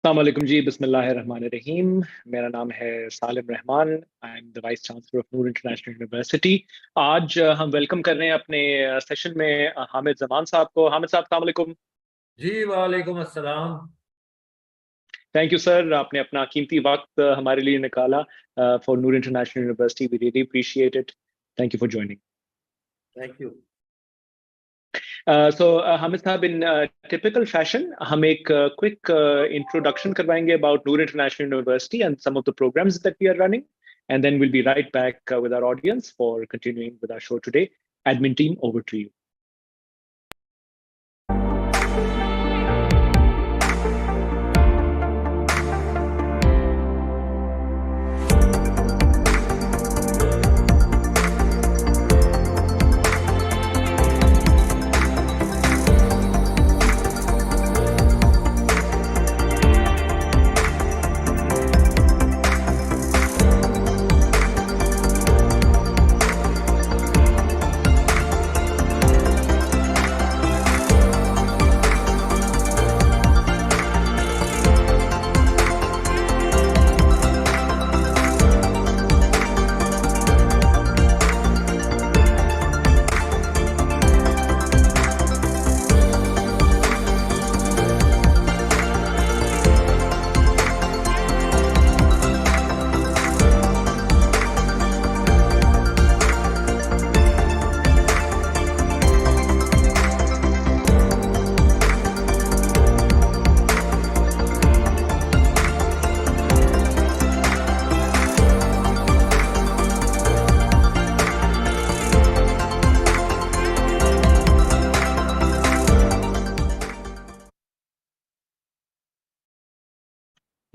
अस्सलाम वालेकुम जी, बिस्मिल्लाहिर्रहमानिर्रहीम। मेरा नाम है Salim Rahman. I am the vice chancellor of Noor international university. आज हम वेलकम कर रहे हैं अपने सेशन में हामिद जमान साहब को। हामिद साहब, अस्सलाम वालेकुम। जी वालेकुम अस्सलाम। थैंक यू सर, आपने अपना कीमती वक्त हमारे लिए निकाला for Noor international university. We really appreciate it. Thank you for joining. Thank you. So, Hamid Sahab, in typical fashion, हम एक quick introduction करवाएंगे about Noor International University and some of the programs that we are running, and then we'll be right back with our audience for continuing with our show today. Admin team, over to you.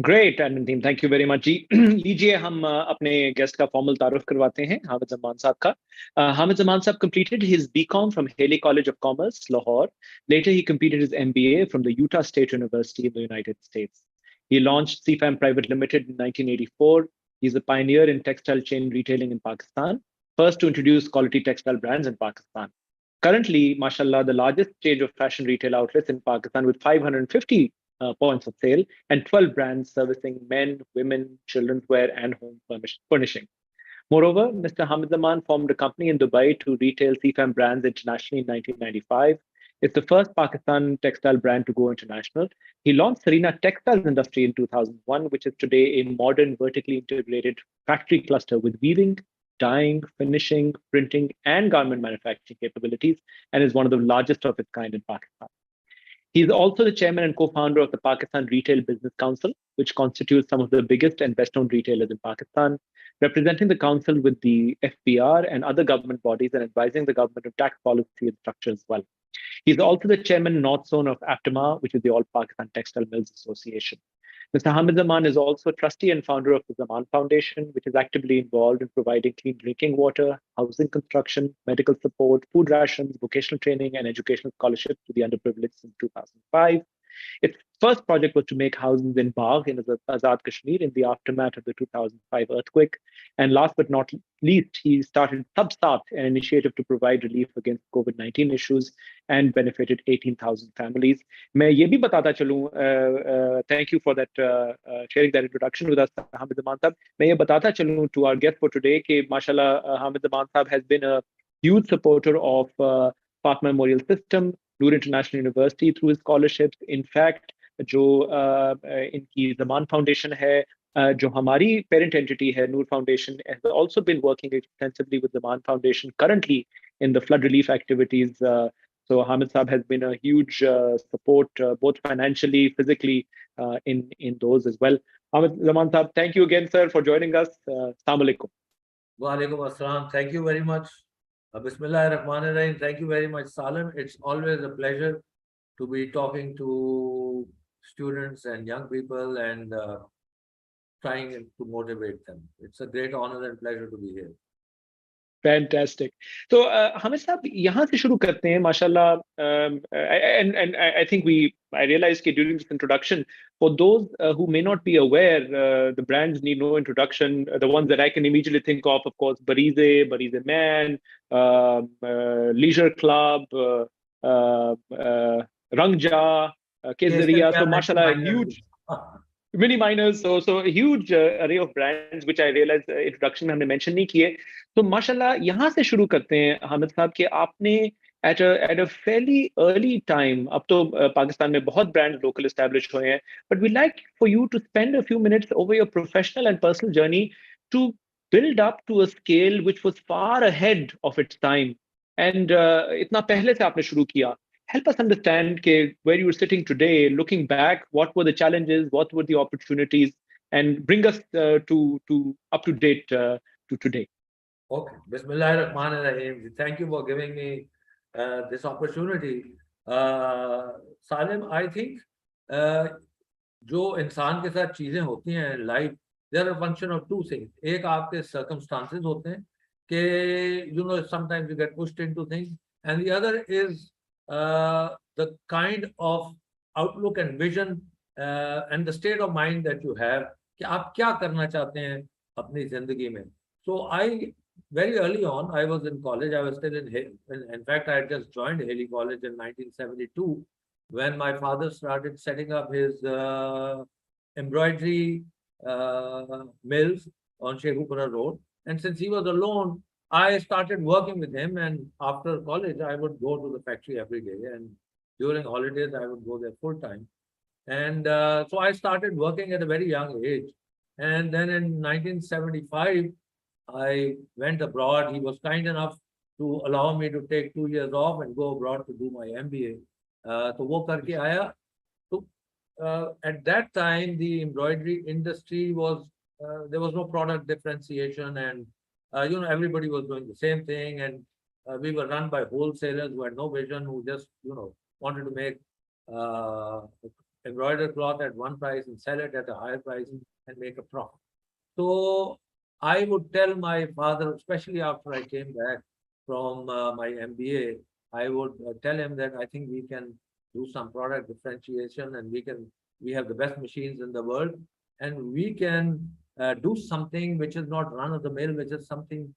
Great admin team, thank you very much जी। लीजिए हम अपने guest का formal तारुफ करवाते हैं, हामिद जमान साहब का। हामिद जमान साहब completed his BCom from Haley College of Commerce, Lahore. Later, he completed his MBA from the Utah State University in the United States. He launched Sefam Private Limited in 1984. He's a pioneer in textile chain retailing in Pakistan, first to introduce quality textile brands in Pakistan. Currently, mashallah, the largest chain of fashion retail outlets in Pakistan with 550 points of sale and 12 brands servicing men, women, children's wear, and home furnishing. Moreover, Mr. Hamid Zaman formed a company in Dubai to retail CFAM brands internationally in 1995. It's the first Pakistan textile brand to go international. He launched Sarina Textiles Industry in 2001, which is today a modern, vertically integrated factory cluster with weaving, dyeing, finishing, printing, and garment manufacturing capabilities, and is one of the largest of its kind in Pakistan. He is also the chairman and co-founder of the Pakistan Retail Business Council, which constitutes some of the biggest and best-known retailers in Pakistan, representing the council with the FBR and other government bodies and advising the government of tax policy and structure as well. He's also the chairman North Zone of APTMA, which is the All Pakistan Textile Mills Association. Mr. Hamid Zaman is also a trustee and founder of the Zaman Foundation, which is actively involved in providing clean drinking water, housing construction, medical support, food rations, vocational training, and educational scholarships to the underprivileged since 2005. Its first project was to make houses in Bagh in Azad Kashmir in the aftermath of the 2005 earthquake. And last but not least, he started Substat, an initiative to provide relief against COVID-19 issues and benefited 18,000 families. मैं ये भी बताता चलूँ, thank you for that sharing that introduction with us, Hamid Zaman Sahab. मैं ये बताता चलूँ to our guest for today कि माशाल्लाह Hamid Zaman Sahab has been a huge supporter of Pak Memorial System, Noor International University through his scholarships. In fact, जो इनकी Zaman foundation है, जो हमारी parent entity है, Noor Foundation, has also been working extensively with Zaman Foundation currently in the flood relief activities. So Hamid Saab has been a huge support, both financially, physically, in those as well. Hamid Zaman Saab, thank you again, sir, for joining us. Assalamu alaikum. Walaikum assalam. Thank you very much. Bismillahirrahmanirrahim. Thank you very much, Salem. It's always a pleasure to be talking to students and young people and trying to motivate them. It's a great honor and pleasure to be here. Fantastic. So, Hamid Saab, यहाँ से शुरू करते हैं, माशाल्लाह. And I think I realized that during this introduction, for those who may not be aware, the brands need no introduction. The ones that I can immediately think of course, Barize Man, Leisure Club, Rangja, Kezariya. So, mashallah, huge. mini miners, so a huge array of brands which I realized introduction में हमने mention नहीं किए. तो माशाल्लाह यहाँ से शुरू करते हैं हामिद साहब कि आपने at a fairly early time, अब तो पाकिस्तान में बहुत brand local established हुए हैं, but we like for you to spend a few minutes over your professional and personal journey to build up to a scale which was far ahead of its time, and इतना पहले से आपने शुरू किया. Help us understand where you are sitting today, looking back, what were the challenges, what were the opportunities, and bring us to up to date to today. Okay, Bismillahirrahmanirrahim. Thank you for giving me this opportunity. Salim, I think जो इंसान के साथ चीजें होती हैं life, there are function of two things. एक आपके circumstances होते हैं कि you know sometimes you get pushed into things, and the other is the kind of outlook and vision and the state of mind that you have कि आप क्या करना चाहते हैं अपनी जिंदगी में. सो आई very early on, I was in college. I was still in fact, I had just joined Haley College in 1972 when my father started setting up his embroidery mills on Shekhupura Road. And since he was alone, I started working with him. And after college, I would go to the factory every day. And during holidays, I would go there full time. And so I started working at a very young age. And then in 1975, I went abroad. He was kind enough to allow me to take 2 years off and go abroad to do my MBA. तो वो करके आया. तो at that time the embroidery industry was there was no product differentiation, and you know, everybody was doing the same thing, and we were run by wholesalers who had no vision, who just, you know, wanted to make embroidered cloth at one price and sell it at a higher price and make a profit. So I would tell my father, especially after I came back from my MBA, I would tell him that I think we can do some product differentiation, and we have the best machines in the world, and we can do something which is not run of the mill, which is something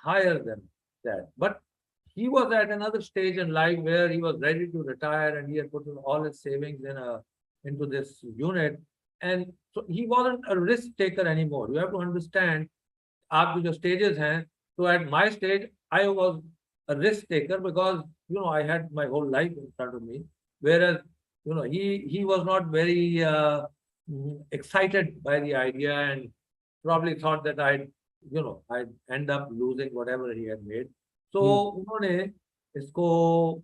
higher than that. But he was at another stage in life where he was ready to retire, and he had put in all his savings into this unit. And so he wasn't a risk taker anymore. You have to understand, आपकी जो stages हैं, so at my stage, I was a risk taker because, you know, I had my whole life in front of me, whereas, you know, he was not very excited by the idea, and probably thought that I'd end up losing whatever he had made. So उन्होंने इसको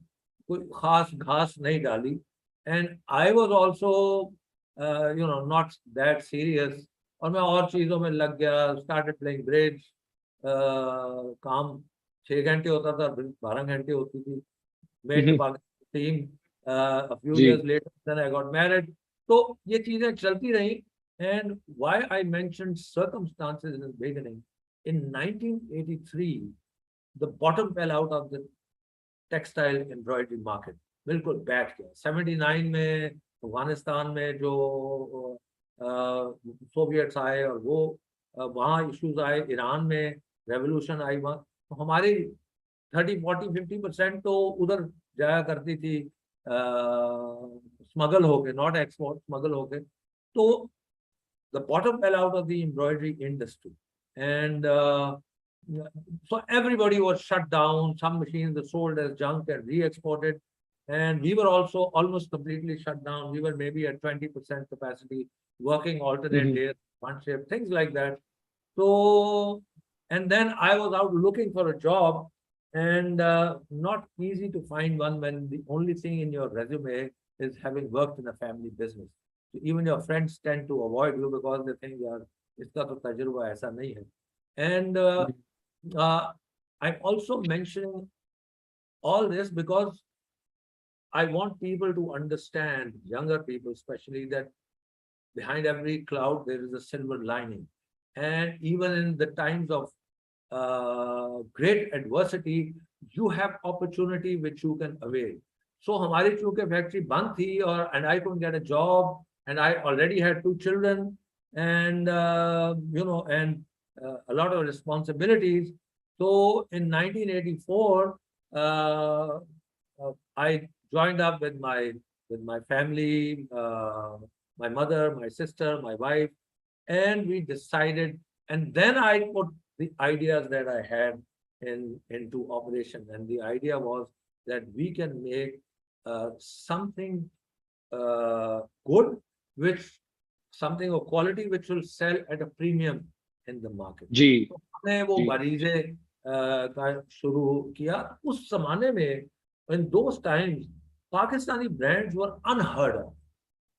कोई खास घास नहीं डाली, and I was also not that serious. और मैं और चीजों में लग गया, started playing bridge. काम 6 घंटे होता था, 12 घंटे होती थी. Made the Pakistan team. A few years later, then I got married. तो ये चीजें चलती रही. And why I mentioned circumstances in the beginning, in 1983, the bottom fell out of the textile embroidery market. बिल्कुल बैठ गया. 79 में अफगानिस्तान में जो सोवियट्स आए और वो वहाँ इश्यूज आए, ईरान में रेवोल्यूशन आई, वहाँ तो हमारी 30, 40, 50% तो उधर जाया करती थी स्मगल होके, नॉट एक्सपोर्ट, स्मगल होके. तो the bottom fell out of the embroidery industry, and so everybody was shut down. Some machines were sold as junk and re-exported, and we were also almost completely shut down. We were maybe at 20% capacity, working alternate days, one shift, things like that. So, and then I was out looking for a job, and not easy to find one when the only thing in your resume is having worked in a family business. So even your friends tend to avoid you because they think yaar iska to tajruba aisa nahi hai. And I'm also mentioning all this because I want people to understand, younger people especially, that behind every cloud there is a silver lining. And even in the times of great adversity, you have opportunity which you can avail. So हमारी चूंकि factory बंद थी और and I couldn't get a job, and I already had 2 children, and and a lot of responsibilities. So in 1984, I joined up with my family, my mother, my sister, my wife, and we decided. And then I put the ideas that I had into operation. And the idea was that we can make something good, which something of quality, which will sell at a premium in the market. जी तो हमने वो जी मरीजे का शुरू किया उस जमाने में. In those times, Pakistani brands were unheard of.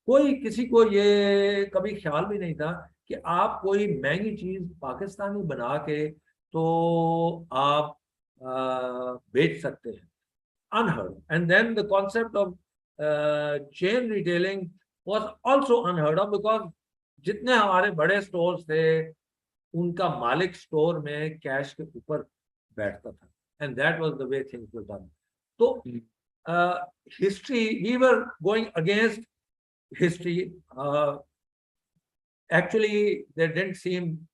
कोई किसी को ये कभी ख्याल भी नहीं था कि आप कोई महंगी चीज पाकिस्तानी बना के तो आप बेच सकते हैं. Unheard. And then the concept of chain retailing was also unheard of, because जितने हमारे बड़े स्टोर्स थे उनका मालिक स्टोर में कैश के ऊपर बैठता था. And that was the way things were done. तो history, we were going against history. Actually, there didn't seem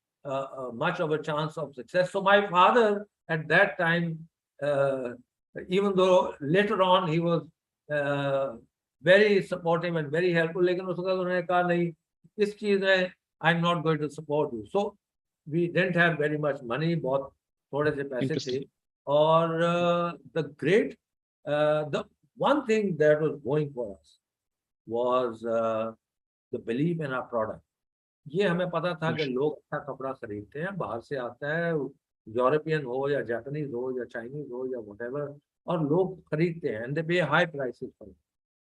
much of a chance of success. So my father at that time, even though later on he was very supportive and very helpful, लेकिन उस वक्त उन्होंने कहा नहीं, इस चीज में I'm not going to support you. So we didn't have very much money, बहुत थोड़े से पैसे थे. और the one thing that was going for us was the belief in our product. ये हमें पता था कि लोग अच्छा कपड़ा खरीदते हैं, बाहर से आता है, यूरोपियन हो या जापानीज हो या चाइनीज हो या व्हाटएवर, और लोग खरीदते हैं, and they pay high prices for it.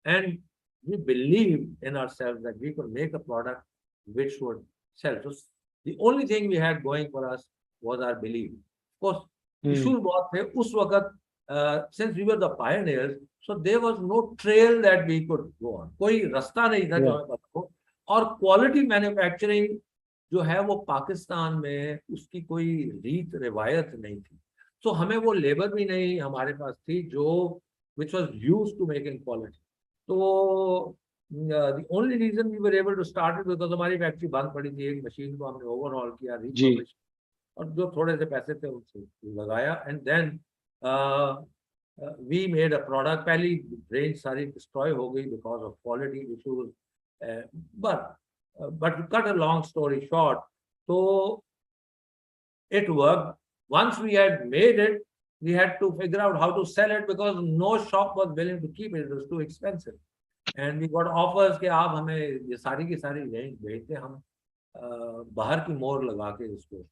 And we believed in ourselves that we could make a product which would sell. So the only thing we had going for us was our belief. Of course, issues बहुत थे उस वक्त. Since we were the pioneers, so there was no trail that we could go on. कोई रास्ता नहीं था जो हमें पता हो. और क्वालिटी मैन्युफैक्चरिंग जो है वो पाकिस्तान में उसकी कोई रीत रिवायत नहीं थी. तो हमें वो लेबर भी नहीं हमारे पास थी जो which was used to making quality. तो the only reason we were able to start it because हमारी फैक्ट्री बंद पड़ी थी, एक मशीन को हमने ओवरहॉल किया, रिफर्बिश, और जो थोड़े से पैसे थे उनसे लगाया. And then we made a product. पहली रेंज सारी डिस्ट्रॉय हो गई because of quality issues. But to cut a long story short, so it worked. Once we had made it, we had to figure out how to sell it because no shop was willing to keep it. It was too expensive. And we got offers कि आप हमें ये सारी की सारी range भेज दें, हम बाहर की मोहर लगा के इसको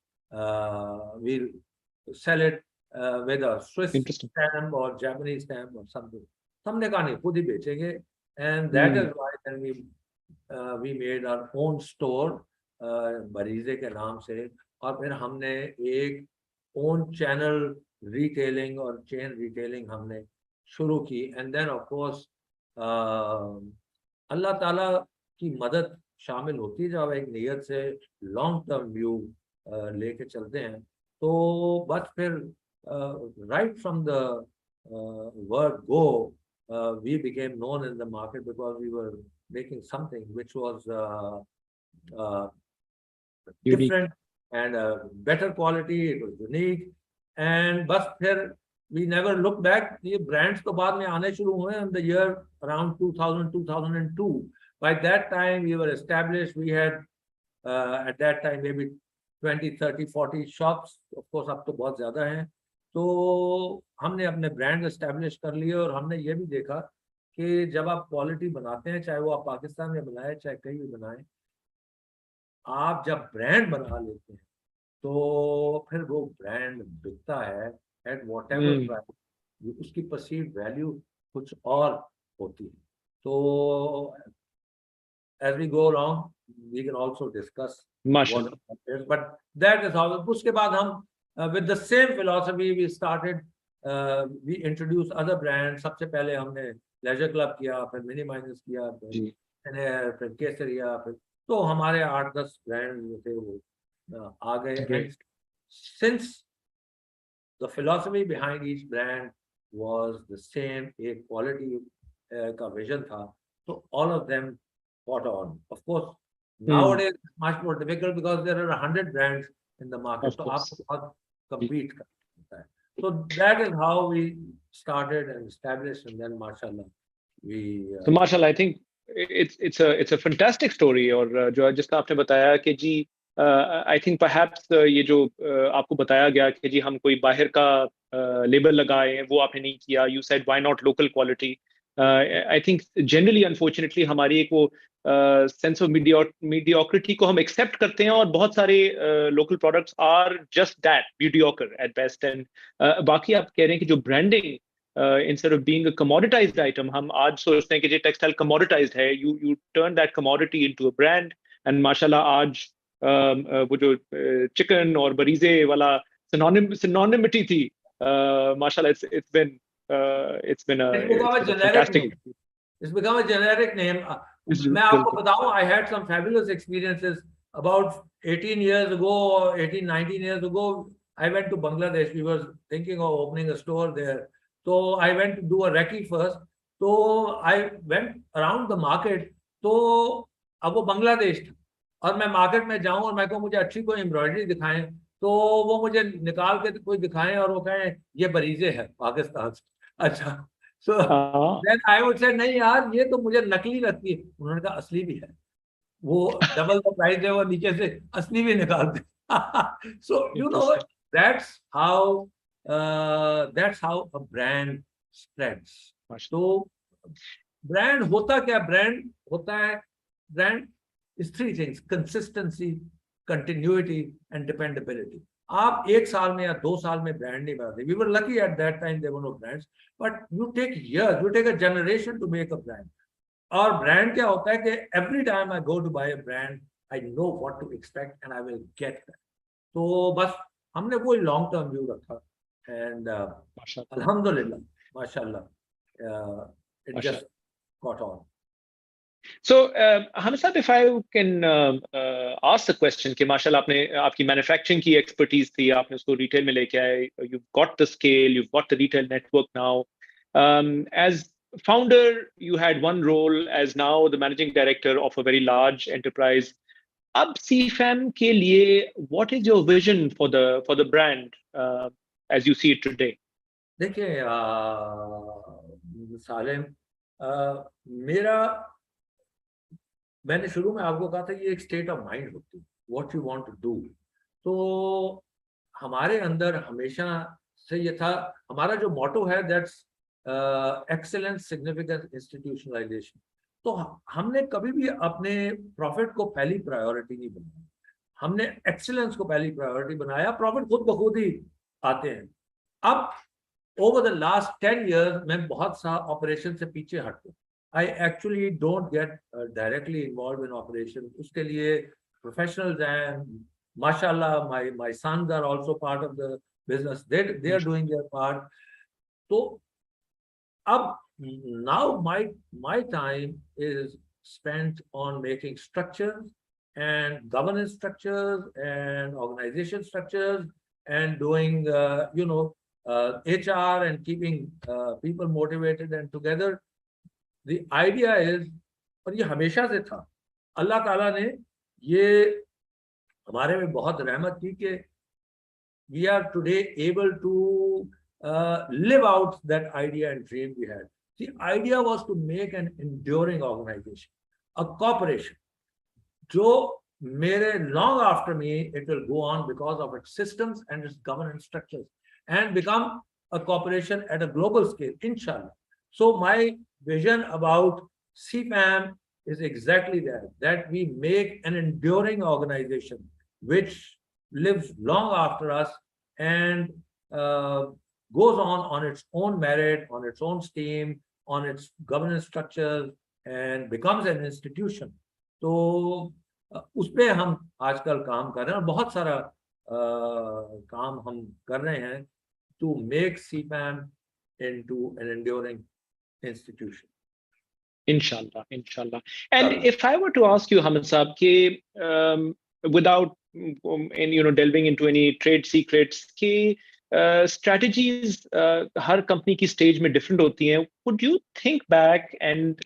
we'll sell it with a Swiss stamp or Japanese stamp or something. हमने कहा नहीं, खुद ही बेचेंगे. And that is why then we made our own store बरीजे के नाम से. और फिर हमने एक own channel retailing और chain retailing हमने शुरू की. And then of course अल्लाह ताला की मदद शामिल होती है जब एक नियत से लॉन्ग टर्म व्यू लेके चलते हैं. तो बस फिर right from the word go, we became known in the market because we were making something which was different and better quality. It was unique. And but फिर we never looked back. ये brands तो बाद में आने शुरू हुए in the year around 2000, 2002. By that time we were established. We had at that time maybe 20, 30, 40 shops. Of course अब तो बहुत ज़्यादा हैं. तो हमने अपने ब्रांड एस्टैब्लिश कर लिए. और हमने ये भी देखा कि जब आप क्वालिटी बनाते हैं, चाहे वो आप पाकिस्तान में बनाए चाहे कहीं भी बनाए, आप जब ब्रांड बना लेते हैं तो फिर वो ब्रांड बिकता है एट व्हाटएवर प्राइस. उसकी परसीव्ड वैल्यू कुछ और होती है. तो as we go along we can also discuss what is, but that is how. उसके बाद हम with the same philosophy we started, we introduced other brands. सबसे पहले हमने लेजर क्लब किया, फिर मिनी माइनस किया, फिर केसरिया, फिर तो हमारे 8-10 ब्रांड जो थे वो आ गए. And since the philosophy behind each brand was the same, एक quality का vision था, so all of them caught on. Of course nowadays it's much more difficult because there are 100 brands in the market, so आपको बहुत compete करना है. So that is how we started and established, and then mashallah we so mashallah, I think it's a fantastic story. और जो जिसका आपने बताया कि जी आई थिंक परहैप्स ये जो आपको बताया गया कि जी हम कोई बाहर का लेबल लगाए, वो आपने नहीं किया. You said why not local quality. I think generally unfortunately हमारी एक वो सेंस ऑफ मीडियोक्रिटी को हम एक्सेप्ट करते हैं, और बहुत सारे local products are just that, mediocre at best. And बाकी आप कह रहे हैं कि जो branding instead of being a commoditized item, हम आज सोचते हैं कि ये टेक्सटाइल commoditized है. You turn that commodity into a brand. And माशाल्लाह आज वो जो चिकन और बरीजे वाला synonymity थी, माशाल्लाह it's been a fantastic. It's become a generic name. मैं आपको बताऊं, I had some fabulous experiences about 18 years ago, or 18, 19 years ago. I went to Bangladesh. We were thinking of opening a store there. So I went to do a recce first. So I went around the market. तो अब वो बांग्लादेश था, और मैं market में जाऊं और मैं कहूं मुझे अच्छी कोई एम्ब्रॉयडरी दिखाएं, तो वो मुझे निकाल के कोई दिखाएं और वो कहें ये बरीजे है पाकिस्तान से. अच्छा, so then I would say नहीं यार, ये तो मुझे नकली लगती है. उन्होंने कहा असली भी है, वो डबल द प्राइस है, वो नीचे से असली भी निकालते. So you know, that's how a brand spreads. तो ब्रांड होता क्या? ब्रांड होता है, brand is three things: consistency, continuity and dependability. आप एक साल में या 2 साल में ब्रांड नहीं बनाते. We were lucky at that time there were no brands, but you take years, you take a generation to make a brand. और ब्रांड क्या होता है कि every time I go to buy a brand, I know what to expect and I will get that. तो बस हमने वो long term view रखा, and alhamdulillah, mashallah, it just got on. So, Hamid साहब, if I can ask the question कि माशाल्लाह आपने आपकी मैन्युफैक्चरिंग की एक्सपर्टीज थी, आपने उसको रिटेल में लेके आए, you've got the scale, you've got the retail network now. As founder, you had one role as now the managing director of a very large enterprise. अब Sefam के लिए, what is your vision for the brand as you see it today? देखिए सालेम, मैंने शुरू में आपको कहा था ये एक स्टेट ऑफ माइंड होती है, what you want to do. तो हमारे अंदर हमेशा से ये था, हमारा जो मोटो है दैट्स एक्सीलेंस, सिग्निफिकेंस, इंस्टीट्यूशनलाइजेशन. तो हमने कभी भी अपने प्रॉफिट को पहली प्रायोरिटी नहीं बनाया, हमने एक्सीलेंस को पहली प्रायोरिटी बनाया. प्रॉफिट खुद ब खुद ही आते हैं. अब ओवर द लास्ट 10 years मैं बहुत सा ऑपरेशन से पीछे हट गया. I actually don't get directly involved in operation. उसके लिए professionals हैं, mashallah, my sons are also part of the business. They are doing their part. So अब now my time is spent on making structures and governance structures and organization structures and doing HR and keeping people motivated and together. The idea is, और ये हमेशा से था, अल्लाह ताला ने ये हमारे में बहुत रहमत की कि we are today able to live out that idea and dream we had. The idea was to make an enduring organization, a corporation, जो मेरे long after me it will go on because of its systems and its governance structures and become a corporation at a global scale, inshallah. So my vision about Sefam is exactly that we make an enduring organization which lives long after us and goes on its own merit, on its own steam, on its governance structures and becomes an institution. तो उस पे हम आजकल काम कर रहे हैं और बहुत सारा काम हम कर रहे हैं to make Sefam into an enduring institution. Inshallah. And if I were to ask you, Hamid Saab, without delving into any trade secrets, strategies her company की stage में different होती हैं. Would you think back and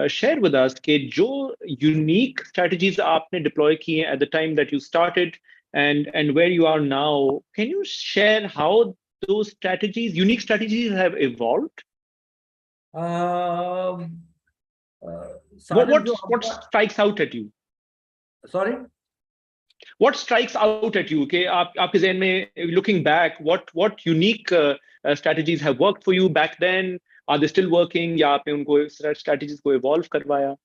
share with us कि जो unique strategies आपने deploy किए at the time that you started and where you are now? Can you share how those unique strategies have evolved? सालिम जो what strikes out at you? Sorry What strikes out at you? कि आपके ज़हन में looking back, what unique strategies have worked for you back then? Are they still working? या आपने उनको strategies को evolve करवाया?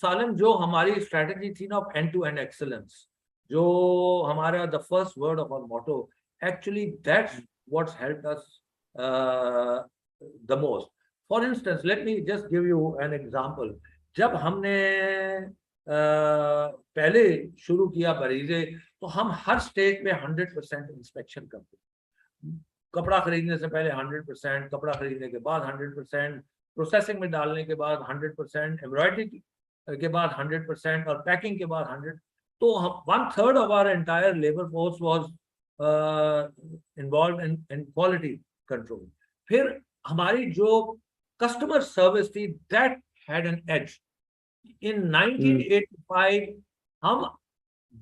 सालिम जो हमारी स्ट्रेटजी थी ना of end to end excellence, जो हमारा the first word of our motto, actually that's what's helped us the most. For instance let me just give you an example. जब हमने पहले शुरू किया बरीजे, तो हम हर स्टेज पे 100% इंस्पेक्शन करते. कपड़ा खरीदने से पहले 100%, कपड़ा खरीदने के बाद 100%, प्रोसेसिंग में डालने के बाद 100%, एम्ब्रॉयडरी के बाद 100% और पैकिंग के बाद 100. तो हम 1/3 of our entire labour force was involved in quality control. फिर हमारी जो कस्टमर सर्विस थी, that had an edge. In 1985 हम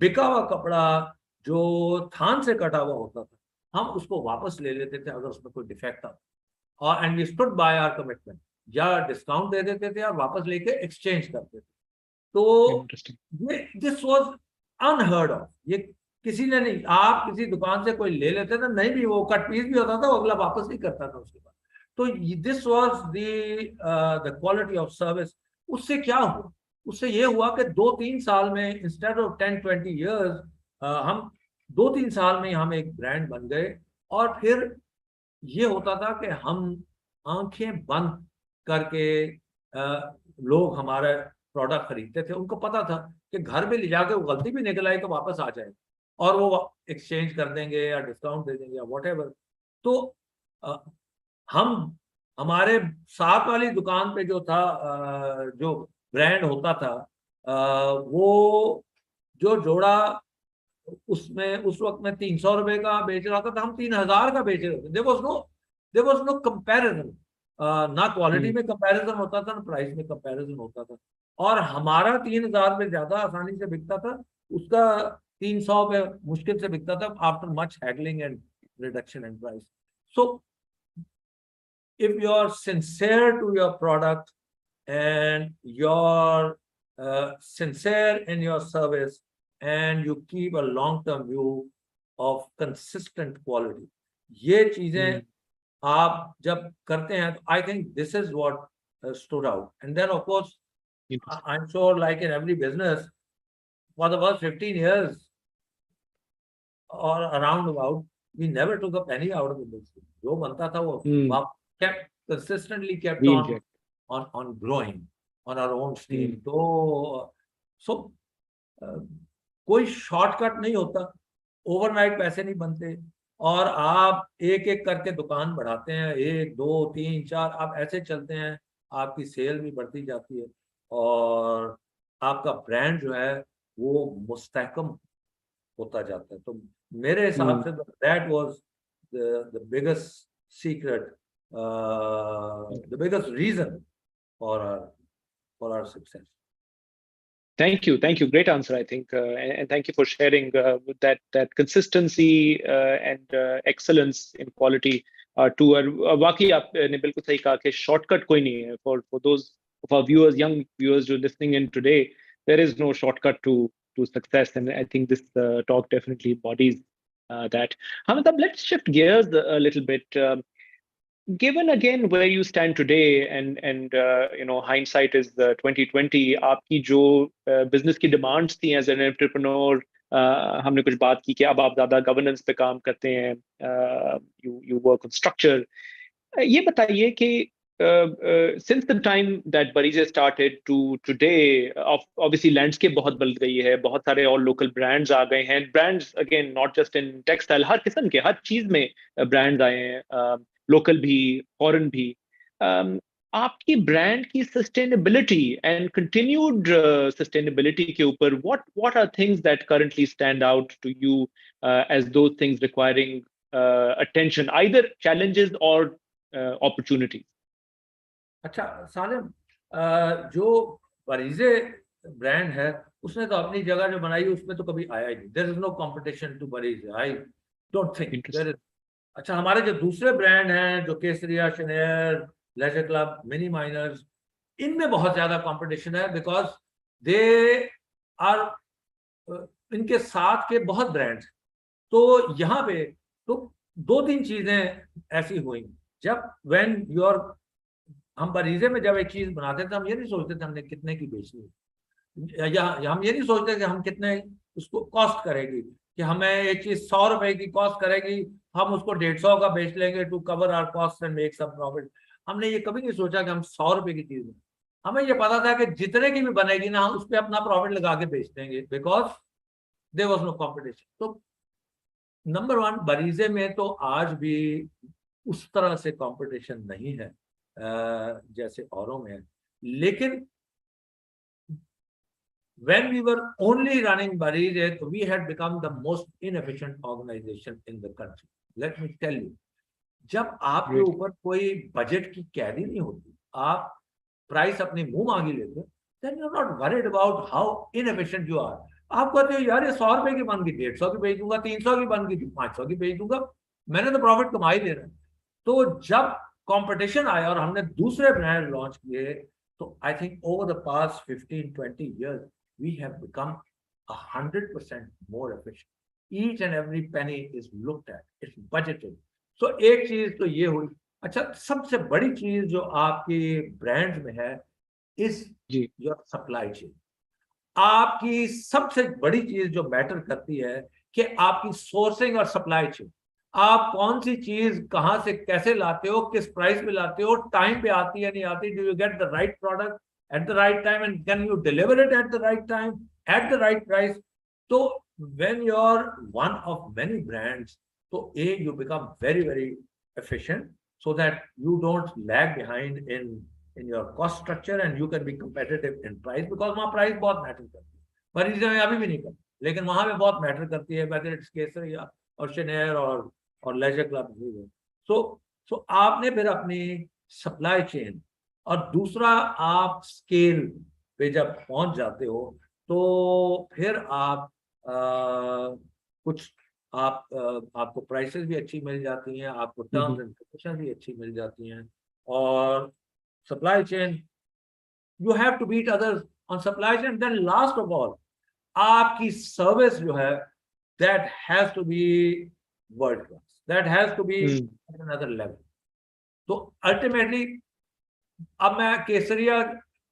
बिका हुआ कपड़ा जो थान से कटा हुआ होता था, हम उसको वापस ले लेते थे अगर उसमें कोई डिफेक्ट था, और and we stood by our commitment. या डिस्काउंट दे देते थे और वापस लेके एक्सचेंज करते थे. तो ये दिस वाज अनहर्ड ऑफ. ये किसी ने नहीं. आप किसी दुकान से कोई ले लेते थे, नहीं भी वो कट पीस भी होता था, वो अगला वापस नहीं करता था उसके बाद. तो this was the quality of service. उससे क्या हुआ? उससे ये हुआ कि 2-3 साल में, इंस्टेड ऑफ 10-20 ईयर्स, हम 2-3 साल में हम एक ब्रांड बन गए. और फिर ये होता था कि हम आंखें बंद करके लोग हमारे प्रोडक्ट खरीदते थे. उनको पता था कि घर में ले जाके वो गलती भी निकल आए तो वापस आ जाए, और वो एक्सचेंज कर देंगे या डिस्काउंट दे देंगे या व्हाटएवर. तो हम हमारे साथ वाली दुकान पे जो था, जो ब्रांड होता था, वो जो जोड़ा उसमें उस वक्त में 300 रुपए का बेच रहा था, तो हम 3000 का बेच रहे थे. There was no comparison. ना क्वालिटी में कंपैरिजन होता था, ना प्राइस में कंपैरिजन होता था. और हमारा 3000 में ज्यादा आसानी से बिकता था, उसका 300 पे मुश्किल से बिकता था, after much haggling and reduction in price. So if you're sincere to your product and you're sincere in your service and you keep a long-term view of consistent quality, ये चीजें आप जब करते हैं, तो I think this is what stood out. And then of course, I'm sure like in every business, for the first 15 years or around about, we never took a penny out of the business. जो बनता था वो kept consistently kept on growing on our own steam. So कोई shortcut नहीं होता, overnight पैसे नहीं बनते, और आप एक एक करके दुकान बढ़ाते हैं, 1 2 3 4, आप ऐसे चलते हैं, आपकी सेल भी बढ़ती जाती है और आपका ब्रांड जो है वो मुस्तहकम होता जाता है. तो मेरे हिसाब say that was the biggest secret, the biggest reason for our success. Thank you. Great answer, I think, and thank you for sharing that consistency and excellence in quality to वाकई आपने बिल्कुल सही कहा कि shortcut कोई नहीं है. For those of our viewers, young viewers who are listening in today, there is no shortcut to success, and I think this talk definitely embodies that. Hamid, let's shift gears a little bit. Given again where you stand today, and hindsight is 2020. आपकी जो business की demands थी as an entrepreneur, हमने कुछ बात की कि अब आप ज़्यादा governance पे काम करते हैं, you work on structure. ये बताइए कि since the time that Barize started to today, obviously landscape बहुत बदल गई है, बहुत सारे और local brands आ गए हैं. Brands again not just in textile, हर किस्म के, हर चीज में brands आए हैं, लोकल भी, फॉरेन भी. आपकी ब्रांड की सस्टेनेबिलिटी एंड कंटिन्यूड सस्टेनेबिलिटी के ऊपर what are things that currently stand out to you as those things requiring attention, either challenges or opportunities? अच्छा सालिम, जो बरीजे ब्रांड है उसने तो अपनी जगह जो बनाई, उसमें तो कभी आया ही नहीं. There is no competition to Bareeze, I don't think there is. अच्छा, हमारे जो दूसरे ब्रांड हैं, जो केसरिया, शनेर, लेजर क्लब, मिनी माइनर्स, इनमें बहुत ज्यादा कंपटीशन है, बिकॉज दे आर, इनके साथ के बहुत ब्रांड्स। तो यहाँ पे तो दो तीन चीजें ऐसी हुई। जब व्हेन योर, हम बरीजे में जब एक चीज बनाते थे, हम ये नहीं सोचते थे हमने कितने की बेचनी है, या हम ये नहीं सोचते कि हम कितने उसको कॉस्ट करेगी, कि हमें एक चीज 100 रुपए की कॉस्ट करेगी, हम उसको 150 का बेच लेंगे to cover our cost and make some profit. हमने ये कभी नहीं सोचा कि हम 100 रुपए की चीज, हमें ये पता था कि जितने की भी बनेगी ना, हम उस पर अपना प्रॉफिट लगा के बेच देंगे, because there was no competition. तो नंबर वन, बरीजे में तो आज भी उस तरह से कंपटीशन नहीं है जैसे औरों में है। लेकिन when we were only running Barize, we had become the most inefficient organization in the country. Let me tell you, जब आपके ऊपर कोई बजट की कैरी नहीं होती, आप प्राइस अपने मुंह मांगी लेते, then you're not worried about how inefficient you are. आप कहते हो यार ये 100 रुपए की बन गई, 150 की बेच दूंगा, 300 की बन गई, 500 की बेच दूंगा, मैंने तो प्रॉफिट कमा ही लेना है। तो जब कंपटीशन आया और हमने दूसरे ब्रांड लॉन्च किए, तो I think over the past 15-20 years we have become 100% more efficient. Each and every penny is looked at, it's budgeted. So एक चीज तो ये हुई। अच्छा, सबसे बड़ी चीज जो आपकी ब्रांड में है इज योर सप्लाई चेन। आपकी सबसे बड़ी चीज जो मैटर करती है कि आपकी सोर्सिंग और सप्लाई चेन, आप कौन सी चीज कहां से कैसे लाते हो, किस प्राइस पे लाते हो, टाइम पे आती है नहीं आती, do you get the right product at the right time and can you deliver it at the right time at the right price. So when you're one of many brands, so you become very very efficient so that you don't lag behind in your cost structure and you can be competitive in price, because वहाँ price बहुत matter करती है। बरीज़ में अभी भी नहीं करती, लेकिन वहाँ पे बहुत मैटर करती है, whether it's केसरिया और शनेर और लेजर क्लब। सो आपने फिर अपनी सप्लाई चेन, और दूसरा आप स्केल पे जब पहुंच जाते हो तो फिर आप कुछ आपको प्राइसेस भी अच्छी मिल जाती हैं, आपको टर्म्स एंड कंडीशन भी अच्छी मिल जाती हैं। और supply chain, you have to beat others on supply chain. Then last of all, आपकी सर्विस जो है, that has to be world class, that has to be at another level. तो ultimately अब मैं Kesariya,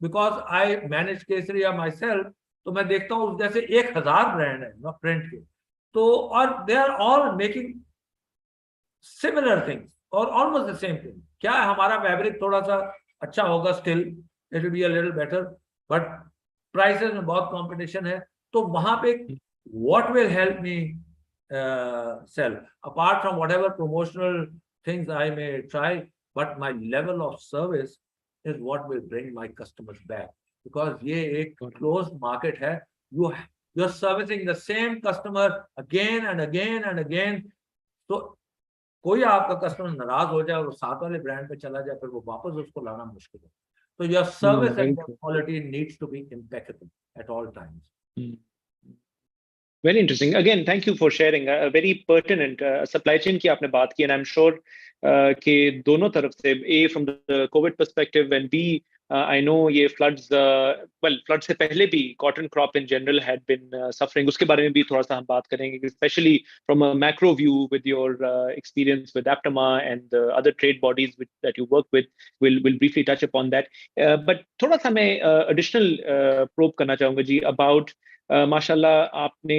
because I manage Kesariya myself, तो मैं देखता हूँ जैसे 1000 ब्रांड है ना प्रिंट के, तो और they are all making similar things और ऑलमोस्ट द सेम थिंग। क्या है, हमारा फैब्रिक थोड़ा सा अच्छा होगा, still it will be a little better, but prices में बहुत कंपटीशन है। तो वहां पे what will help me sell, apart from whatever promotional things I may try, but my level of service is what will bring my customers back, because ये एक closed market है, you're servicing the same customer again and again and again। तो कोई आपका customer नाराज हो जाए और साथ वाले ब्रांड पे चला जाए, फिर वो वापस उसको लाना मुश्किल है। तो your service and your quality needs to be impeccable at all times। Very interesting. Again, thank you for sharing a very pertinent supply chain की आपने बात की, and I'm sure कि दोनों तरफ से, A from the COVID perspective, and B I know ये floods, well floods से पहले भी cotton crop in general had been suffering. उसके बारे में भी थोड़ा सा हम बात करेंगे, especially from a macro view with your experience with APTMA and the other trade bodies that you work with. We'll briefly touch upon that. But थोड़ा सा मैं additional probe करना चाहूँगा जी about माशाल्लाह आपने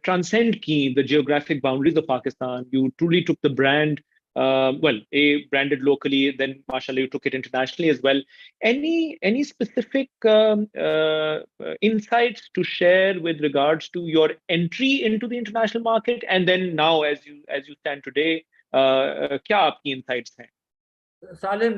transcend की the geographic boundaries of Pakistan. You truly took the brand, branded locally, then mashallah you took it internationally as well. Any specific insights to share with regards to your entry into the international market, and then now as you stand today, क्या आपकी insights हैं? Salim,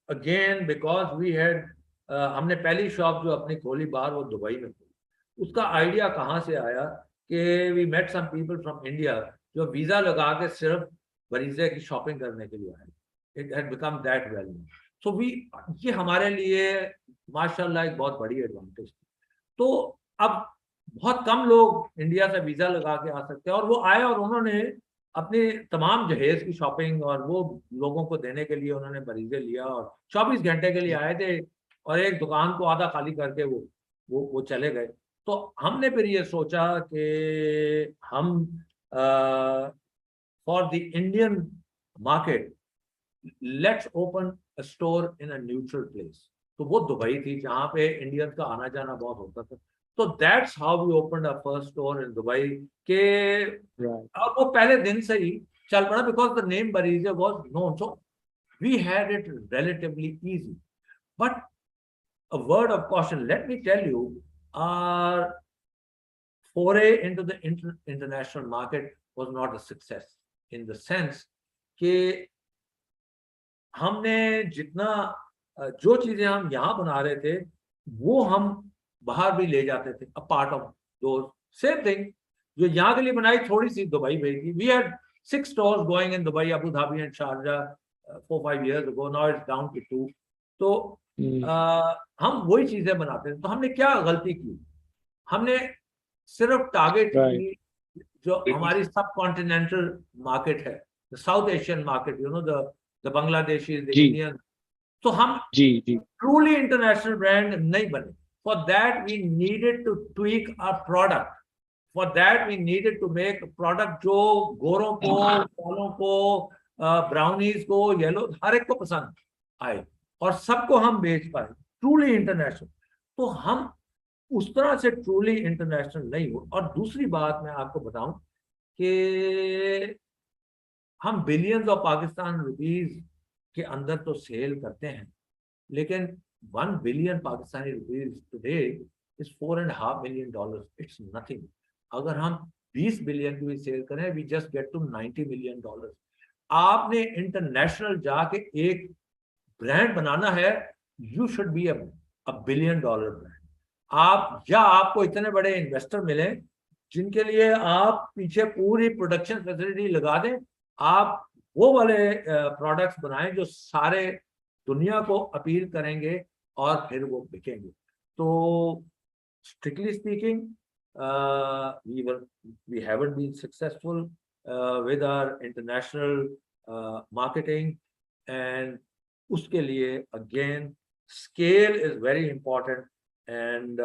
again because we had हमने पहली shop जो अपनी खोली बाहर, वो दुबई में खोली। उसका आइडिया कहाँ से आया कि we met some people from India जो वीजा लगा के सिर्फ बरीजे की शॉपिंग करने के लिए आए। It had become that well known. So we, ये हमारे लिए माशाल्लाह एक बहुत बड़ी एडवांटेज थी। तो अब बहुत कम लोग इंडिया से वीजा लगा के आ सकते हैं, और वो आए और उन्होंने अपनी तमाम जहेज की शॉपिंग और वो लोगों को देने के लिए उन्होंने बरीजे लिया और 24 घंटे के लिए आए थे और एक दुकान को आधा खाली करके वो चले गए। तो हमने फिर ये सोचा कि हम for the Indian market let's open a store in a neutral place. तो वो दुबई थी जहाँ पे इंडियंस का आना जाना बहुत होता था। तो that's how we open a first store in Dubai के। right, और वो पहले दिन से ही चल पड़ा because the name Bareeze was known, so we had it relatively easy. But a word of caution, let me tell you, our foray into the international market was not a success in the sense कि हमने जितना जो चीजें हम यहाँ बना रहे थे वो हम बाहर भी ले जाते थे। A part of the same thing जो यहाँ के लिए बनाई थोड़ी सी दुबई भेजी। We had 6 stores going in Dubai, Abu Dhabi and Sharjah 4-5 years ago. Now it's down to 2. तो हम वही चीजें बनाते थे। तो हमने क्या गलती की, हमने सिर्फ टारगेट right, की जो हमारी सब कॉन्टिनेंटल मार्केट है, South Asian market, you know the Bangladeshi, the जी इंडियन। तो हम जी जी ट्रूली इंटरनेशनल ब्रांड नहीं बने। For that we needed to tweak our product. For that we needed to make product जो गोरों को, कालों को, ब्राउनीज को, येलो, हर एक को पसंद आए और सबको हम बेच पाए ट्रूली इंटरनेशनल। तो हम उस तरह से ट्रूली इंटरनेशनल नहीं हो। और दूसरी बात मैं आपको बताऊं कि हम बिलियंस ऑफ पाकिस्तान रुपीज के अंदर तो सेल करते हैं, लेकिन 1 billion Pakistani rupees today is $4.5 million। It's nothing. अगर हम 20 बिलियन की भी सेल करें, we just get to $90 million। आपने इंटरनेशनल जाके एक ब्रांड बनाना है, you should be a $1 billion brand. आप या आपको इतने बड़े इन्वेस्टर मिले जिनके लिए आप पीछे पूरी प्रोडक्शन फैसिलिटी लगा दें, आप वो वाले प्रोडक्ट्स बनाएं जो सारे दुनिया को अपील करेंगे और फिर वो बिकेंगे। तो strictly speaking, we haven't been successful with our international marketing, and उसके लिए again scale is very important, and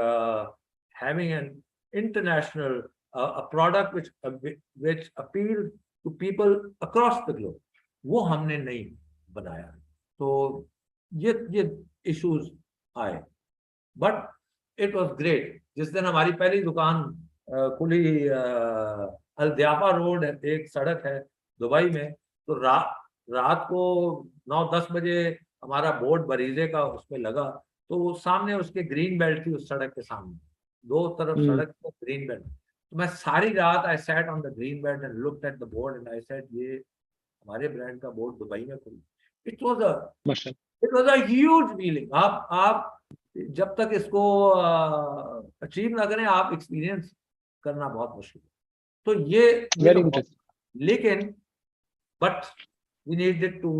having an international a product which appeal to people across the globe, वो हमने नहीं बनाया। तो ये इश्यूज आए, बट इट वाज ग्रेट। जिस दिन हमारी पहली दुकान खुली, अलदियाफा रोड एक सड़क है दुबई में, तो रात को 9-10 बजे हमारा बोर्ड बरीजे का उस पर लगा। तो वो सामने उसके ग्रीन बेल्ट थी, उस सड़क के सामने दो तरफ सड़क को ग्रीन बेल्ट। तो मैं सारी रात I sat on the green belt and looked at the board and I said ये हमारे ब्रांड का बोर्ड दुबई में खुली। It was a huge feeling. आप जब तक इसको अचीव ना करें, आप एक्सपीरियंस करना बहुत मुश्किल है। तो ये वेरी तो बहुत, इंटरेस्टिंग। लेकिन but we needed to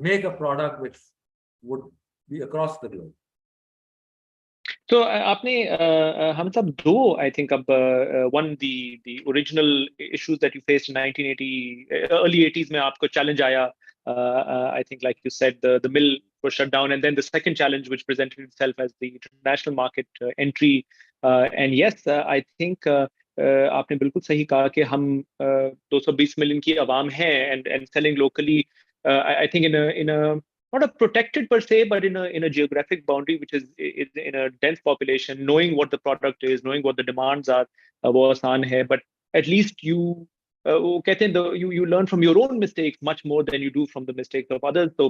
make a product which would be across the globe. तो आपने हम सब दो आई थिंक अब one the original issues that you faced in 1980 early 80s में आपको चैलेंज आया, I think like you said the mill was shut down, and then the second challenge which presented itself as the international market entry, and yes, I think आपने बिल्कुल सही कहा कि हम 220 million की आवाम है, and selling locally, I think in a not a protected per se, but in a geographic boundary which is in a dense population, knowing what the product is, knowing what the demands are, वो आसान है, but at least you वो कहते हैं you learn from your own mistakes much more than you do from the mistakes of others. So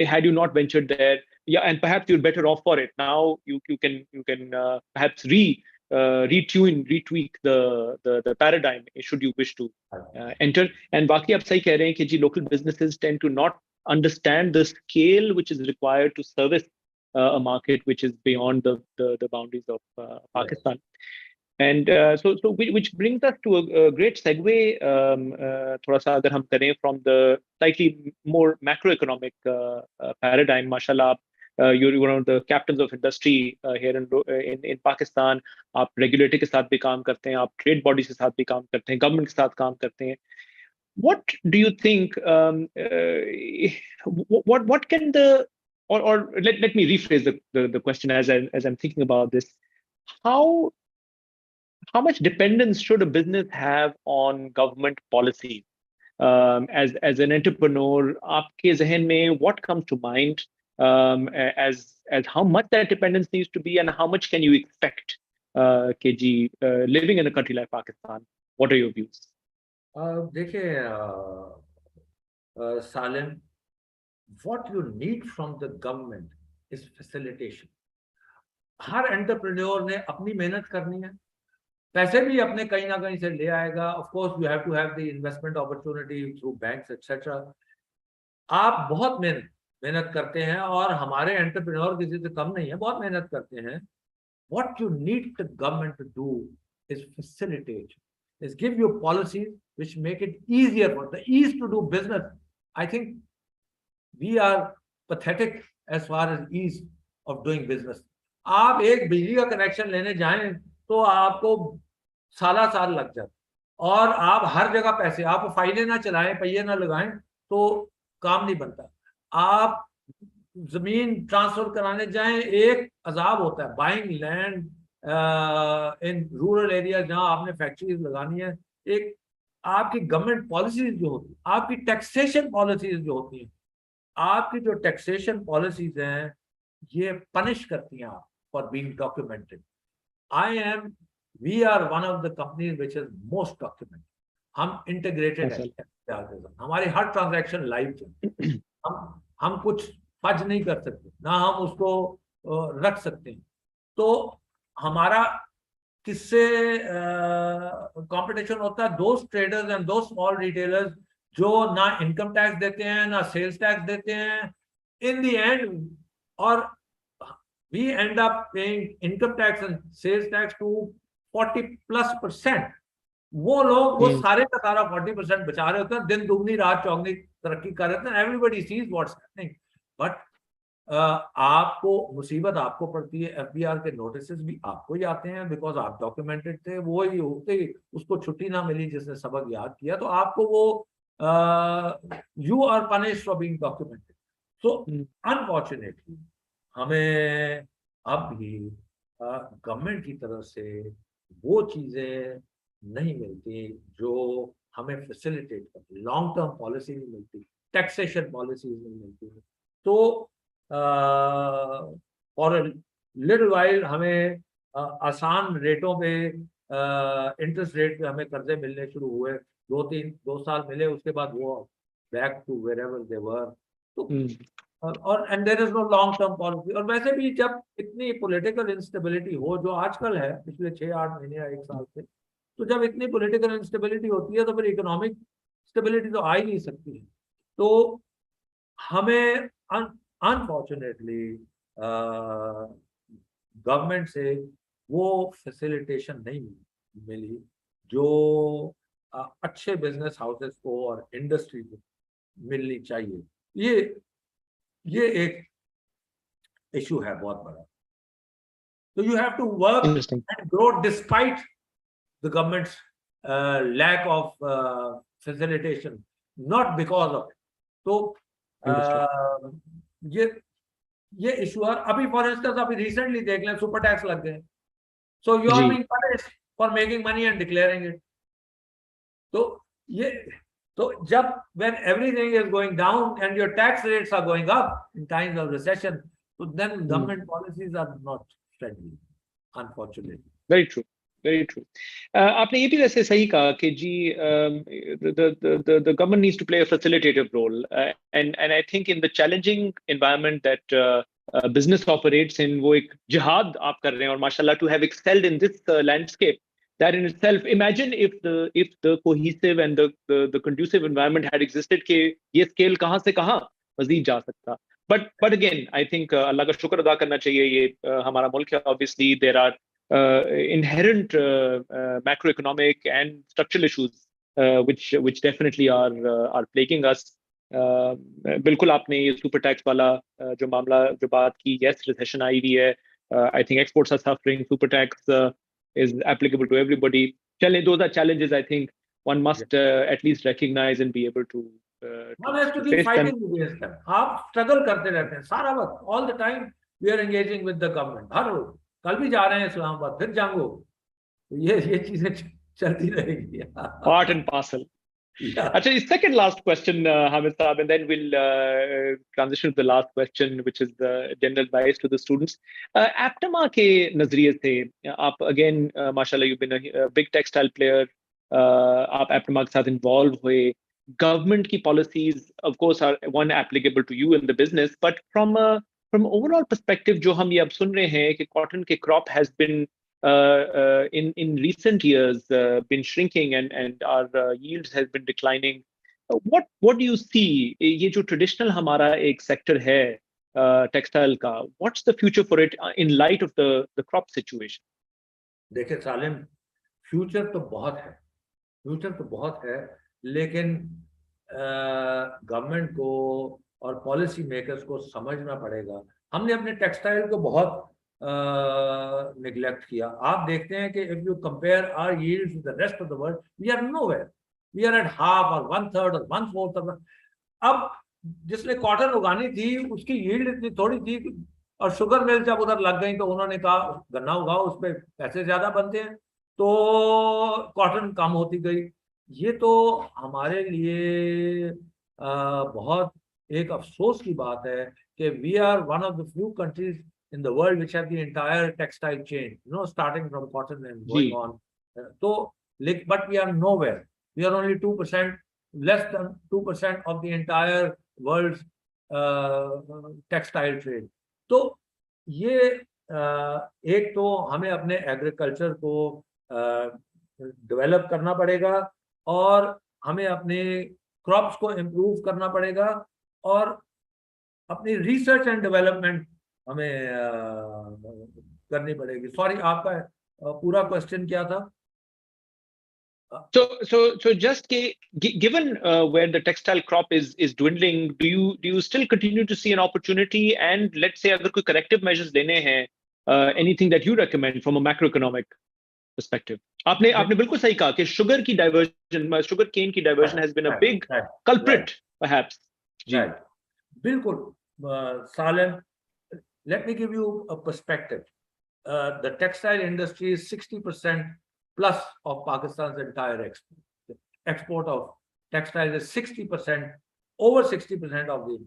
had you not ventured there, yeah, and perhaps you're better off for it. Now you can perhaps retweak the paradigm should you wish to enter. And बाकी आप सही कह रहे हैं कि जी local businesses tend to not understand the scale which is required to service a market which is beyond the boundaries of Pakistan. And so which brings us to a great segue, थोड़ा सा अगर हम करें from the slightly more macroeconomic paradigm. माशाल्लाह, आप you're one of the captains of industry here in Pakistan. आप regulator के साथ भी काम करते हैं, आप trade bodies के साथ भी काम करते हैं, government के साथ काम करते हैं. what do you think? What can the or let me rephrase the question as I'm thinking about this. How how much dependence should a business have on government policy? As an entrepreneur, आपके ज़हन में what comes to mind as how much that dependence needs to be, and how much can you expect? KG, living in a country like Pakistan, what are your views? देखिए सालिम, what you need from the government is facilitation. Her entrepreneur ने अपनी मेहनत करनी है, पैसे भी अपने कहीं ना कहीं से ले आएगा. Of course you have to have the investment opportunity through banks etcetera. आप बहुत मेहनत करते हैं और हमारे एंटरप्रेन्योर किसी से कम नहीं है, बहुत मेहनत करते हैं. What you need the government to do is facilitate, is give you policies which make it easier for the ease to do business. I think we are pathetic as far as ease of doing business. आप एक बिजली का connection लेने जाएं तो आपको साल लग जाता, और आप हर जगह पैसे, आप फाइलें ना चलाएं, पहिए ना लगाएं तो काम नहीं बनता. आप जमीन ट्रांसफर कराने जाएं, एक अजाब होता है. Buying land in rural area जहां आपने फैक्ट्रीज लगानी है, एक आपकी गवर्नमेंट पॉलिसीज जो होती है, आपकी टैक्सेशन पॉलिसीज जो होती हैं, आपकी जो टैक्सेशन पॉलिसीज हैं ये पनिश करती हैं आप for being documented. We are one of the companies which is most documented. हम इंटीग्रेटेड हैं, हमारी हर ट्रांजैक्शन लाइव है. हम कुछ फज नहीं कर सकते, ना हम उसको रख सकते हैं. तो हमारा किससे कंपटीशन होता है? Those traders and those small retailers जो ना इनकम टैक्स देते हैं ना सेल्स टैक्स देते हैं इन द एंड, और we end up paying income tax and sales tax to 40+%. वो लोग वो सारे का सारा 40% बचा रहे होते हैं, दिन दुगनी रात चौगनी तरक्की कर रहे हैं. Everybody sees what's happening. But आपको मुसीबत आपको पड़ती है. एफबीआर के नोटिस भी आपको ही आते हैं बिकॉज आप डॉक्यूमेंटेड थे. वो ही होते उसको छुट्टी ना मिली जिसने सबक याद किया, तो आपको वो you are punished for being documented. So unfortunately हमें अब भी गवर्नमेंट की तरफ से वो चीजें नहीं मिलती जो हमें फैसिलिटेट करती. लॉन्ग टर्म पॉलिसी नहीं मिलती, टैक्सेशन पॉलिसीज नहीं मिलती. तो फॉर लिटिल वाइल हमें आसान रेटों पे इंटरेस्ट रेट पे हमें कर्जे मिलने शुरू हुए. 2 साल मिले, उसके बाद वो back to wherever they were. तो और and there is no long term policy. और वैसे भी जब इतनी पॉलिटिकल इंस्टेबिलिटी हो जो आजकल है, पिछले 6-8 महीने या 1 साल से, तो जब इतनी पॉलिटिकल इंस्टेबिलिटी होती है तो फिर इकोनॉमिक स्टेबिलिटी तो आ ही नहीं सकती है. तो हमें अनफॉर्चुनेटली गवर्नमेंट से वो फैसिलिटेशन नहीं मिली जो अच्छे बिजनेस हाउसेस को और इंडस्ट्री को मिलनी चाहिए. ये एक इशू है बहुत बड़ा. तो you have to work and grow despite the government's lack of facilitation, not because of it. तो ये इशू है. अभी फॉर इंस्टेंस अभी रिसेंटली देख लें, सुपर टैक्स लग गए. So you are being punished for making money and declaring it. तो जब when everything is going down and your tax rates are going up in times of recession, so then government policies are not friendly, unfortunately. Very true. Very true. आपने ये भी वैसे सही कहा कि जी the government needs to play a facilitative role, and I think in the challenging environment that business operates in, वो एक जिहाद आप कर रहे हैं. और माशाल्लाह to have excelled in this landscape, that in itself, imagine if the cohesive and the conducive environment had existed, कि ये scale कहाँ से कहाँ मजीद जा सकता. But again, I think अल्लाह का शुक्र अदा करना चाहिए. ये हमारा मुल्क है. Obviously there are inherent macroeconomic and structural issues which definitely are plaguing us. बिल्कुल आपने ये सुपर टैक्स वाला जो मामला जो बात की, yes, recession आई हुई है. I think exports are suffering. Super tax is applicable to everybody. Those are challenges, I think. one must at least recognize and be able to One has to keep face them. fighting against them. आप struggle करते रहते हैं सारा वक्त, all the time we are engaging with the government. हर रोज, कल भी जा रहे हैं इस्लामाबाद, फिर जांगो, ये चीजें चलती रहेगी. Part and parcel. Yeah. Actually, second last question, Hamid Saab, and then we'll transition to the last question, which is the general advice to the students. Aptama ke nazriye se, aap again, mashallah, you've been a big textile player. Aap Aptama ke saath involved हुए. Government की policies, of course, are one applicable to you in the business, but from overall perspective, जो हम ये अब सुन रहे हैं कि cotton के crop has been in recent years been shrinking and our yields has been declining. What do you see? ये जो traditional हमारा एक sector है textile का, what's the future for it in light of the crop situation? देखिए सालिम, future तो बहुत है, लेकिन गवर्नमेंट को और पॉलिसी मेकर्स को समझना पड़ेगा. हमने अपने टेक्सटाइल को बहुत नेग्लेक्ट किया. आप देखते हैं कि if you compare our yields with the rest of the world, we are nowhere. We are at half और 1/3 और 1/4. अब जिसने कॉटन उगानी थी उसकी यील्ड इतनी थोड़ी थी, और शुगर मिल जब उधर लग गई तो उन्होंने कहा गन्ना उगाओ, उस पर पैसे ज्यादा बनते हैं, तो कॉटन कम होती गई. ये तो हमारे लिए बहुत एक अफसोस की बात है कि we are one of the few countries in the world which have the entire textile chain, starting from cotton and going on. So, but we are nowhere. We are only 2%, less than 2% of the entire world's textile trade. तो ये एक तो हमें अपने agriculture को develop करना पड़ेगा, और हमें अपने क्रॉप्स को इम्प्रूव करना पड़ेगा, और अपनी रिसर्च एंड डेवलपमेंट हमें करनी पड़ेगी. सॉरी, आपका पूरा क्वेश्चन क्या था? So just given where the textile crop is dwindling, do you still continue to see an opportunity? And let's say अगर कोई corrective measures लेने हैं, anything that you recommend from a macroeconomic perspective? आपने बिल्कुल सही कहा कि sugar cane की diversion has been a big culprit, perhaps. Right. बिल्कुल, Salem. Let me give you a perspective. The textile industry is 60% plus of Pakistan's entire export. The export of textiles is 60%, over 60% of the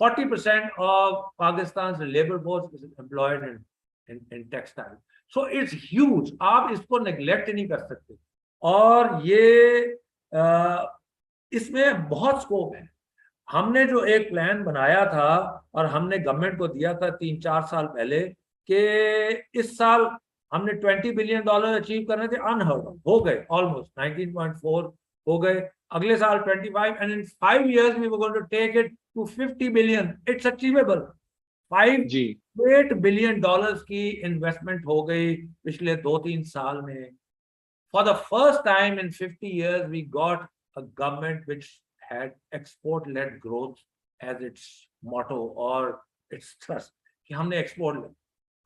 40% of Pakistan's labor force is employed in textile. So it's huge. आप इसको neglect नहीं कर सकते. और ये इसमें बहुत scope है. हमने जो एक प्लान बनाया था और हमने गवर्नमेंट को दिया था 3-4 साल पहले कि इस साल हमने $20 बिलियन अचीव करने थे, अनहर्ड हो गए, ऑलमोस्ट 19.4 हो गए. अगले साल 25, and in 5 years we were going to take it to 50 billion. It's achievable. $8 billion की इन्वेस्टमेंट हो गई पिछले 2-3 साल में. For the first time in 50 years we got a government which had export-led growth as its motto or its thrust, कि हमने export ले.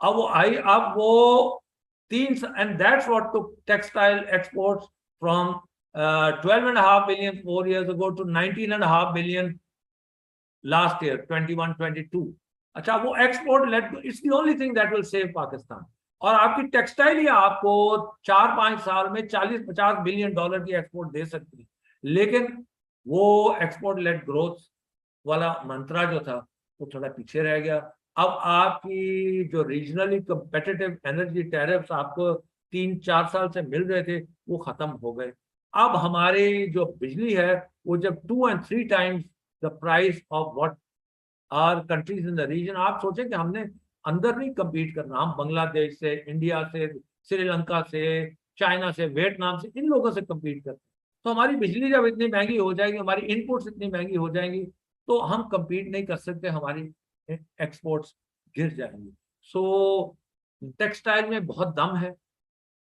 अब वो 3, and that's what took textile exports from 12.5 billion 4 years ago to 19.5 billion last year, 21-22. अच्छा, वो export-led, it's the only thing that will save Pakistan. और आपकी textile ही आपको 4-5 साल में $40-50 बिलियन की एक्सपोर्ट दे सकती है. लेकिन वो एक्सपोर्ट लेड ग्रोथ वाला मंत्रा जो था वो थोड़ा पीछे रह गया. अब आपकी जो रीजनली कंपेटिटिव एनर्जी टैरिफ्स आपको 3-4 साल से मिल रहे थे वो खत्म हो गए. अब हमारी जो बिजली है वो जब 2 and 3 times the price of what are countries in the region. आप सोचें कि हमने अंदर नहीं कम्पीट करना, हम बांग्लादेश से, इंडिया से, श्रीलंका से, चाइना से, वियतनाम से, इन लोगों से कम्पीट करते. तो हमारी बिजली जब इतनी महंगी हो जाएगी, हमारी इनपुट्स इतनी महंगी हो जाएंगी, तो हम कम्पीट नहीं कर सकते, हमारी एक्सपोर्ट्स गिर जाएंगी. सो टेक्सटाइल में बहुत दम है.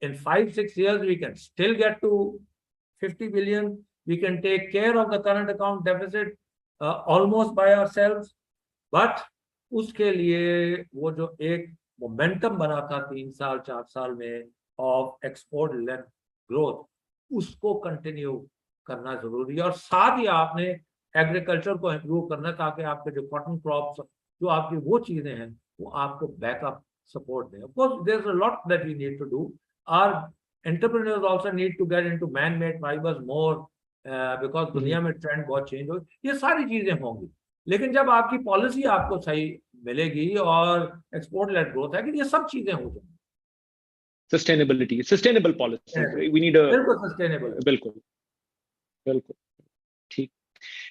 इन 5-6 years we can still get to 50 billion. We can take care of the current account deficit almost by ourselves. But उसके लिए वो जो एक मोमेंटम बना था 3-4 साल में ऑफ एक्सपोर्ट लेड ग्रोथ, उसको कंटिन्यू करना जरूरी है, और साथ ही आपने एग्रीकल्चर को इम्प्रूव करना है, ताकि आपके जो कॉटन क्रॉप्स, जो आपकी वो चीजें हैं, वो आपको बैकअप सपोर्ट दें. Of course there is a lot that we need to do. Our entrepreneurs also need to get into man made fibres more, because दुनिया में ट्रेंड बहुत चेंज हो. ये सारी चीजें होंगी, लेकिन जब आपकी पॉलिसी आपको सही मिलेगी और एक्सपोर्ट लेड ग्रोथ है कि ये सब चीजें हो जाएंगी. Sustainability, sustainable policies. We need a बिल्कुल सस्टेनेबल. बिल्कुल बिल्कुल ठीक.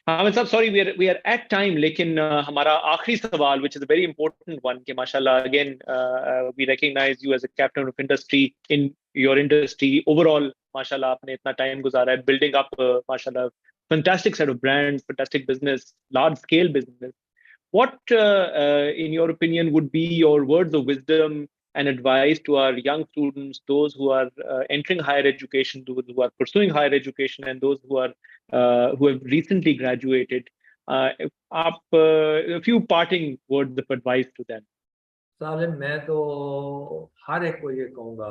हामिद साहब, sorry we are at time, लेकिन हमारा आखिरी सवाल, which is a very important one, कि माशाल्लाह again we recognize you as a captain of industry in your industry overall. माशाल्लाह आपने इतना टाइम गुजारा है building up माशाल्लाह fantastic set of brands, fantastic business, large scale business. What, in your opinion, would be your words of wisdom and advice to our young students, those who are entering higher education, those who are pursuing higher education, and those who have recently graduated? A few parting words of advice to them. सालिम, मैं तो हर एक को ये कहूंगा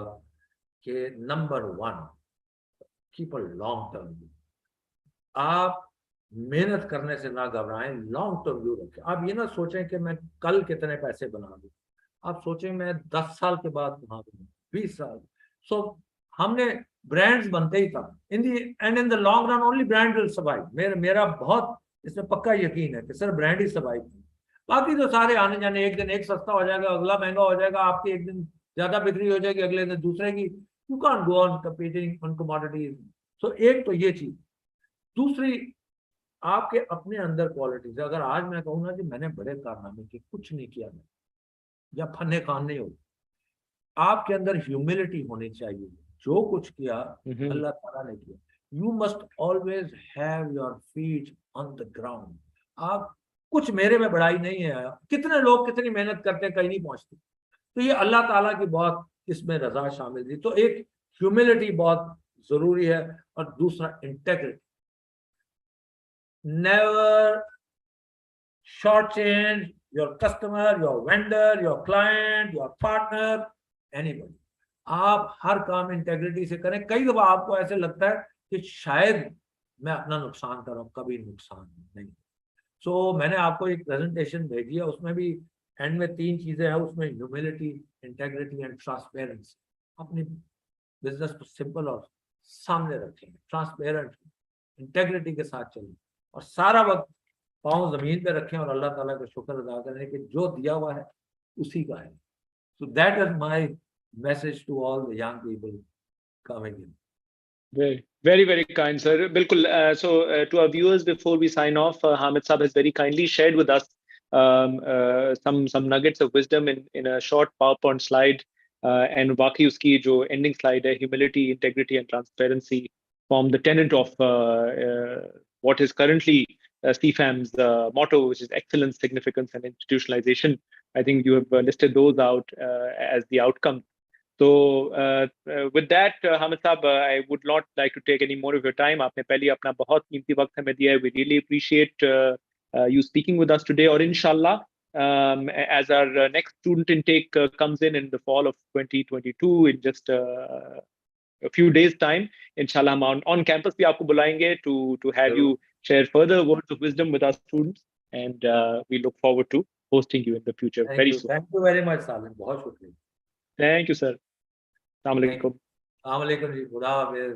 कि number 1, keep a long term. आप मेहनत करने से ना घबराएं, लॉन्ग टर्म व्यू रखें. आप ये ना सोचें कि मैं कल कितने पैसे बना दूं, आप सोचें मैं 10 साल के बाद कहाँ दूं, 20 साल. सो हमने ब्रांड्स बनते ही था, in the end in the long run only brand will survive. मेरा बहुत इसमें पक्का यकीन है कि सिर्फ ब्रांड ही सर्वाइव. बाकी तो सारे आने जाने, एक दिन एक सस्ता हो जाएगा, अगला महंगा हो जाएगा, आपकी एक दिन ज्यादा बिक्री हो जाएगी, अगले दिन दूसरे की. You can't go on competing on commodities. So एक तो ये चीज. दूसरी, आपके अपने अंदर क्वालिटीज. अगर आज मैं कहूँ ना कि मैंने बड़े कारनामे किए, कुछ नहीं किया मैं, या फन्ने खान नहीं हो, आपके अंदर ह्यूमिलिटी होनी चाहिए. जो कुछ किया अल्लाह ताला ने किया. You must always have your feet on the ground. आप कुछ मेरे में बड़ाई नहीं है, कितने लोग कितनी मेहनत करते हैं, कहीं नहीं पहुंचते. तो ये अल्लाह ताला की बहुत इसमें रजा शामिल थी. तो एक ह्यूमिलिटी बहुत जरूरी है, और दूसरा integrity. Never shortchange your customer, your vendor, your client, your partner, anybody. आप हर काम इंटेग्रिटी से करें. कई दफा आपको ऐसे लगता है कि शायद मैं अपना नुकसान कर रहा हूं, कभी नुकसान नहीं. सो मैंने आपको एक प्रेजेंटेशन भेजी है, उसमें भी एंड में 3 चीजें हैं. उसमें ह्यूमिलिटी, इंटेग्रिटी एंड ट्रांसपेरेंसी. अपनी बिजनेस को सिंपल और सामने रखें, ट्रांसपेरेंट, इंटेग्रिटी के साथ चलें, और सारा वक्त पाँव जमीन पे रखें और अल्लाह ताला का शुक्र अदा करें कि जो दिया हुआ है उसी का है. So that is my message to all the young people coming in. Very, very, very kind, sir. Bilkul. To our viewers, before we sign off, Hamid Saab has very kindly shared with us some nuggets of wisdom in a short PowerPoint slide. And waki uski jo ending slide hai, humility, integrity, and transparency form the tenet of what is currently Sefam's motto, which is excellence, significance, and institutionalization. I think you have listed those out as the outcome. So with that, Hamid Saab, I would not like to take any more of your time. आपने पहले अपना बहुत कीमती वक्त हमें दिया है. We really appreciate you speaking with us today. और inshallah, as our next student intake comes in the fall of 2022, in just a few days time, inshallah, हम on campus भी आपको बुलाएंगे to have you share further words of wisdom with our students, and we look forward to hosting you in the future very soon. Thank you very much, Salim. बहुत शुक्रिया. Thank you, sir. Assalamu alaikum. Assalamu alaikum ji. खुदा हाफिज.